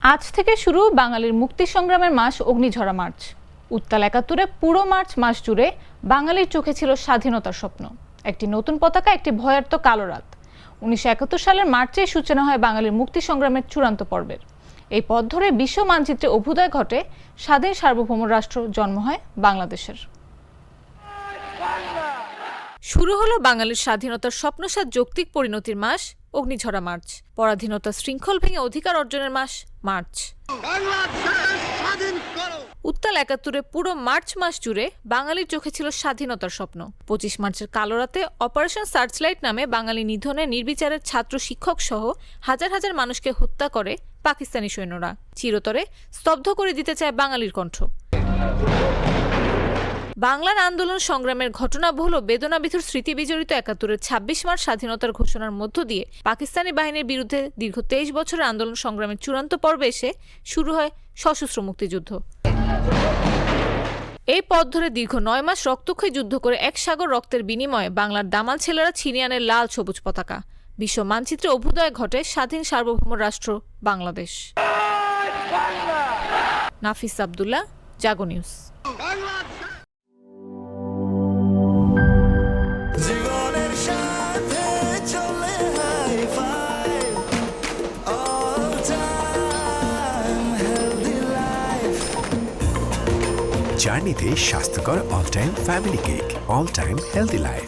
আজ থেকে শুরু বাঙালির মুক্তি সংগ্রামের মাস অগ্নিঝরা মার্চ। উত্তাল ৭১-এ পুরো মার্চ মাস জুড়ে বাঙালির চোখে ছিল স্বাধীনতার স্বপ্ন, একটি নতুন পতাকা, একটি ভয়ার্ত কালো রাত। ১৯৭১ সালের মার্চে সূচনা হয় বাঙালির মুক্তি সংগ্রামের চূড়ান্ত পর্বের। এই পথ ধরে বিশ্ব মানচিত্রে অভ্যুদয় ঘটে, স্বাধীন সার্বভৌম রাষ্ট্র জন্ম হয় বাংলাদেশের। শুরু হলো বাঙালির স্বাধীনতার স্বপ্নসাৎ যৌক্তিক পরিণতির মাস অগ্নিঝরা মার্চ। পরাধীনতার শৃঙ্খল ভেঙে অধিকার অর্জনের মাস মার্চ। উত্তাল ৭১-এ পুরো মার্চ মাস জুড়ে বাঙালির চোখে ছিল স্বাধীনতার স্বপ্ন। ২৫ মার্চের কালো রাতে অপারেশন সার্চলাইট নামে বাঙালি নিধনে নির্বিচারের ছাত্র শিক্ষক সহ হাজার হাজার মানুষকে হত্যা করে পাকিস্তানি সৈন্যরা। চিরতরে স্তব্ধ করে দিতে চায় বাঙালির কণ্ঠ। বাংলার আন্দোলন সংগ্রামের ঘটনাবহুল ও বেদনাবিধুর স্মৃতি বিজড়িত ৭১-এর ২৬ মার্চ স্বাধীনতার ঘোষণার মধ্য দিয়ে পাকিস্তানি বাহিনীর বিরুদ্ধে দীর্ঘ ২৩ বছরের আন্দোলন সংগ্রামের চূড়ান্ত পর্বে এসে শুরু হয় সশস্ত্র মুক্তিযুদ্ধ। এই পথ ধরে দীর্ঘ ৯ মাস রক্তক্ষয়ী যুদ্ধ করে এক সাগর রক্তের বিনিময়ে বাংলার দামাল ছেলেরা ছিনিয়ে আনে লাল সবুজ পতাকা। বিশ্ব মানচিত্রে অভ্যুদয় ঘটে স্বাধীন সার্বভৌম রাষ্ট্র বাংলাদেশ। নাফিস আব্দুল্লাহ, জাগো নিউজ। জার্নিতে স্বাস্থ্যকর all time family cake, all time healthy life.